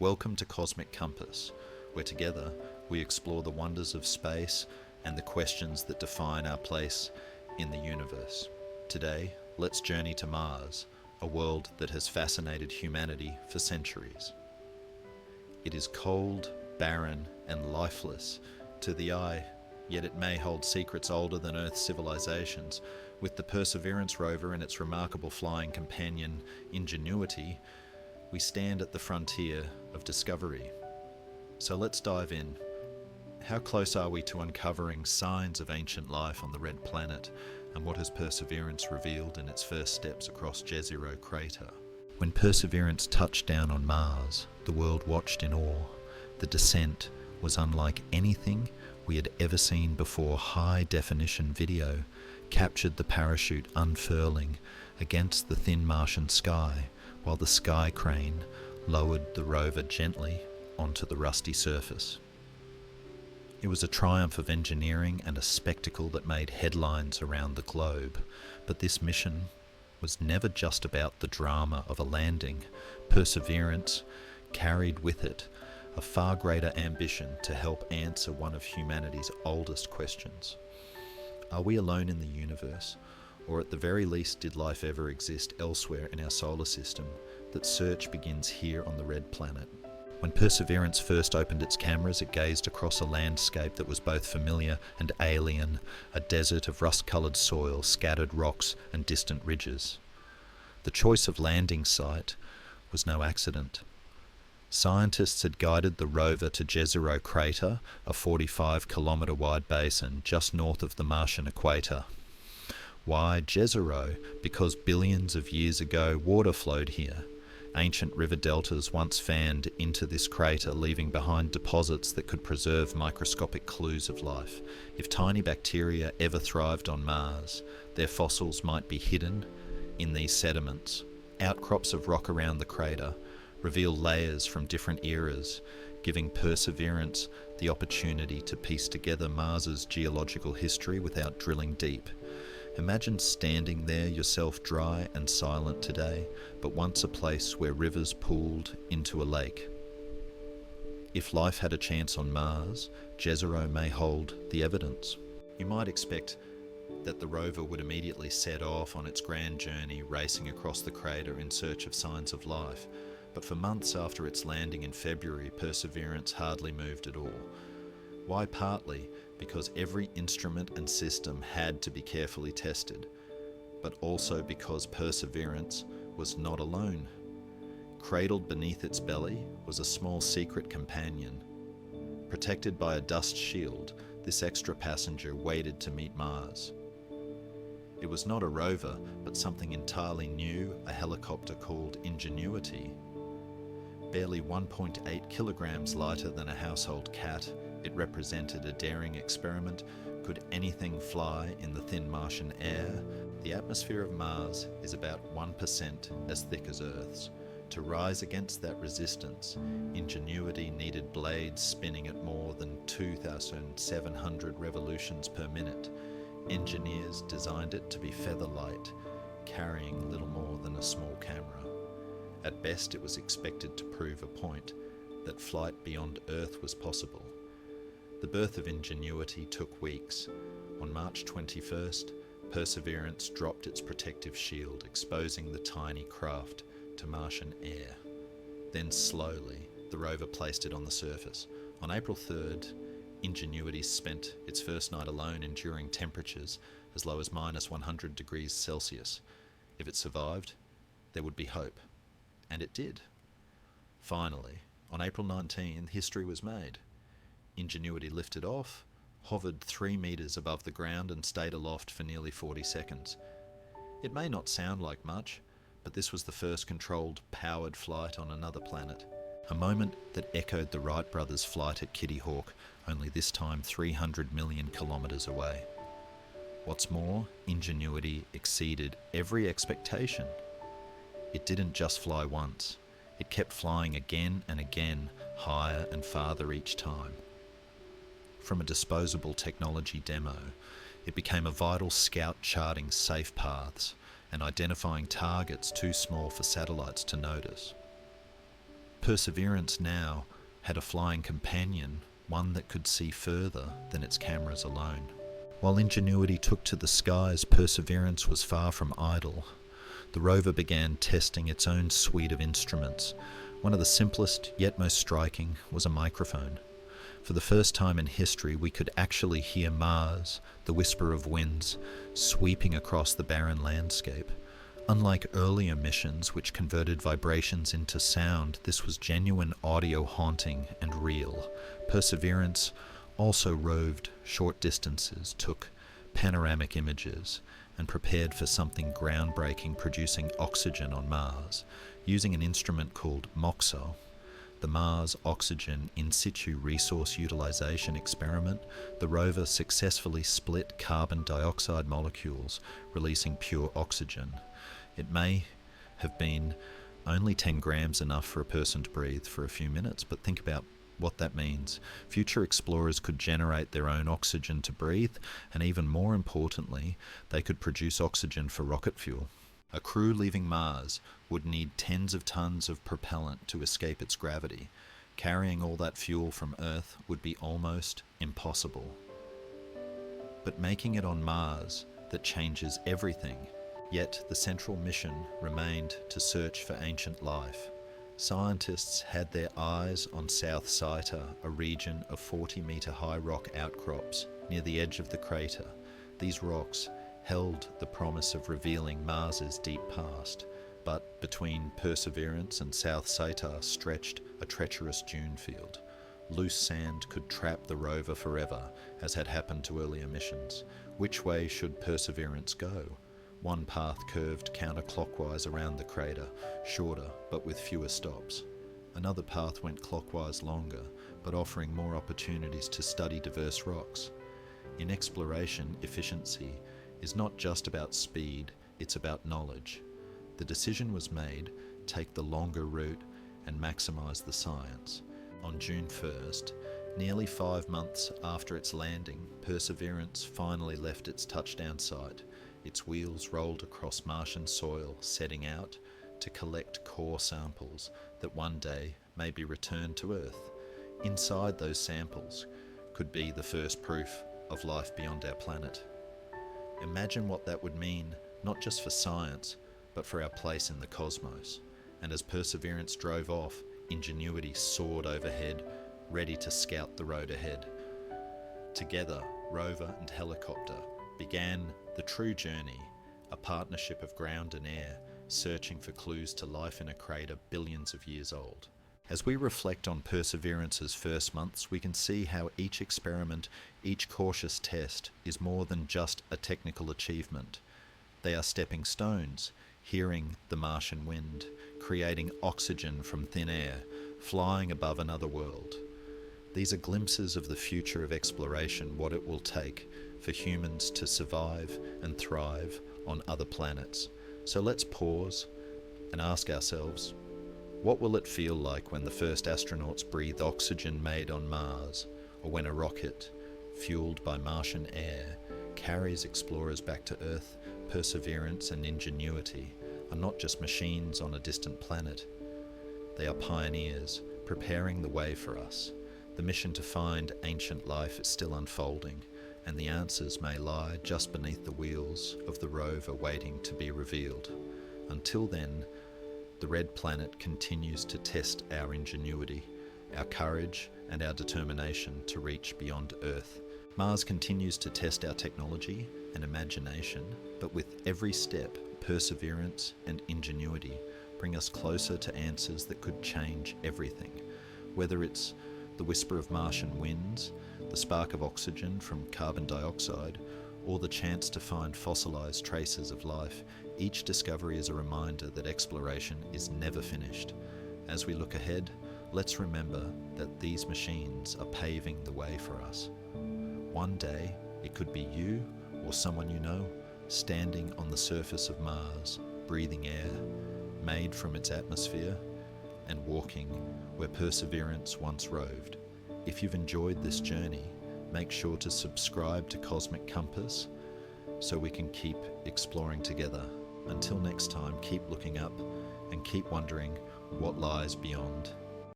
Welcome to Cosmic Compass, where together we explore the wonders of space and the questions that define our place in the universe. Today, let's journey to Mars, a world that has fascinated humanity for centuries. It is cold, barren, and lifeless to the eye, yet it may hold secrets older than Earth's civilizations. With the Perseverance rover and its remarkable flying companion, Ingenuity, we stand at the frontier of discovery. So let's dive in. How close are we to uncovering signs of ancient life on the Red Planet, and what has Perseverance revealed in its first steps across Jezero Crater? When Perseverance touched down on Mars, the world watched in awe. The descent was unlike anything we had ever seen before. High-definition video captured the parachute unfurling against the thin Martian sky, while the sky crane lowered the rover gently onto the rusty surface. It was a triumph of engineering and a spectacle that made headlines around the globe. But this mission was never just about the drama of a landing. Perseverance carried with it a far greater ambition to help answer one of humanity's oldest questions. Are we alone in the universe? Or at the very least, did life ever exist elsewhere in our solar system? That search begins here on the Red Planet. When Perseverance first opened its cameras, it gazed across a landscape that was both familiar and alien, a desert of rust-coloured soil, scattered rocks and distant ridges. The choice of landing site was no accident. Scientists had guided the rover to Jezero Crater, a 45-kilometre wide basin just north of the Martian equator. Why Jezero? Because billions of years ago water flowed here. Ancient river deltas once fanned into this crater, leaving behind deposits that could preserve microscopic clues of life. If tiny bacteria ever thrived on Mars, their fossils might be hidden in these sediments. Outcrops of rock around the crater reveal layers from different eras, giving Perseverance the opportunity to piece together Mars's geological history without drilling deep. Imagine standing there, yourself dry and silent today, but once a place where rivers pooled into a lake. If life had a chance on Mars, Jezero may hold the evidence. You might expect that the rover would immediately set off on its grand journey, racing across the crater in search of signs of life. But for months after its landing in February, Perseverance hardly moved at all. Why? Partly because every instrument and system had to be carefully tested, but also because Perseverance was not alone. Cradled beneath its belly was a small secret companion. Protected by a dust shield, this extra passenger waited to meet Mars. It was not a rover, but something entirely new, a helicopter called Ingenuity. Barely 1.8 kilograms lighter than a household cat, it represented a daring experiment. Could anything fly in the thin Martian air? The atmosphere of Mars is about 1% as thick as Earth's. To rise against that resistance, Ingenuity needed blades spinning at more than 2,700 revolutions per minute. Engineers designed it to be feather-light, carrying little more than a small camera. At best, it was expected to prove a point that flight beyond Earth was possible. The birth of Ingenuity took weeks. On March 21st, Perseverance dropped its protective shield, exposing the tiny craft to Martian air. Then slowly, the rover placed it on the surface. On April 3rd, Ingenuity spent its first night alone, enduring temperatures as low as minus 100 degrees Celsius. If it survived, there would be hope. And it did. Finally, on April 19, history was made. Ingenuity lifted off, hovered 3 meters above the ground and stayed aloft for nearly 40 seconds. It may not sound like much, but this was the first controlled, powered flight on another planet. A moment that echoed the Wright brothers' flight at Kitty Hawk, only this time 300 million kilometers away. What's more, Ingenuity exceeded every expectation. It didn't just fly once. It kept flying again and again, higher and farther each time. From a disposable technology demo, it became a vital scout charting safe paths and identifying targets too small for satellites to notice. Perseverance now had a flying companion, one that could see further than its cameras alone. While Ingenuity took to the skies, Perseverance was far from idle. The rover began testing its own suite of instruments. One of the simplest, yet most striking, was a microphone. For the first time in history, we could actually hear Mars, the whisper of winds, sweeping across the barren landscape. Unlike earlier missions, which converted vibrations into sound, this was genuine audio haunting and real. Perseverance also roved short distances, took panoramic images, and prepared for something groundbreaking, producing oxygen on Mars, using an instrument called MOXO, the Mars Oxygen In Situ Resource Utilization Experiment. The rover successfully split carbon dioxide molecules, releasing pure oxygen. It may have been only 10 grams, enough for a person to breathe for a few minutes, but think about what that means. Future explorers could generate their own oxygen to breathe, and even more importantly, they could produce oxygen for rocket fuel. A crew leaving Mars would need tens of tons of propellant to escape its gravity. Carrying all that fuel from Earth would be almost impossible. But making it on Mars, that changes everything. Yet the central mission remained to search for ancient life. Scientists had their eyes on South Crater, a region of 40-metre-high rock outcrops near the edge of the crater. These rocks held the promise of revealing Mars's deep past, but between Perseverance and South Crater stretched a treacherous dune field. Loose sand could trap the rover forever, as had happened to earlier missions. Which way should Perseverance go? One path curved counterclockwise around the crater, shorter but with fewer stops. Another path went clockwise, longer, but offering more opportunities to study diverse rocks. In exploration, efficiency is not just about speed, it's about knowledge. The decision was made: take the longer route and maximize the science. On June 1st, nearly 5 months after its landing, Perseverance finally left its touchdown site. Its wheels rolled across Martian soil, setting out to collect core samples that one day may be returned to Earth. Inside those samples could be the first proof of life beyond our planet. Imagine what that would mean, not just for science, but for our place in the cosmos. And as Perseverance drove off, Ingenuity soared overhead, ready to scout the road ahead. Together, rover and helicopter began the true journey, a partnership of ground and air, searching for clues to life in a crater billions of years old. As we reflect on Perseverance's first months, we can see how each experiment, each cautious test, is more than just a technical achievement. They are stepping stones, hearing the Martian wind, creating oxygen from thin air, flying above another world. These are glimpses of the future of exploration, what it will take for humans to survive and thrive on other planets. So let's pause and ask ourselves, what will it feel like when the first astronauts breathe oxygen made on Mars, or when a rocket, fueled by Martian air, carries explorers back to Earth? Perseverance and Ingenuity are not just machines on a distant planet. They are pioneers, preparing the way for us. The mission to find ancient life is still unfolding, and the answers may lie just beneath the wheels of the rover waiting to be revealed. Until then, the red planet continues to test our ingenuity, our courage, and our determination to reach beyond Earth. Mars continues to test our technology and imagination, but with every step, Perseverance and Ingenuity bring us closer to answers that could change everything. Whether it's the whisper of Martian winds, the spark of oxygen from carbon dioxide, or the chance to find fossilized traces of life, each discovery is a reminder that exploration is never finished. As we look ahead, let's remember that these machines are paving the way for us. One day, it could be you or someone you know, standing on the surface of Mars, breathing air made from its atmosphere, and walking where Perseverance once roved. If you've enjoyed this journey, make sure to subscribe to Cosmic Compass so we can keep exploring together. Until next time, keep looking up and keep wondering what lies beyond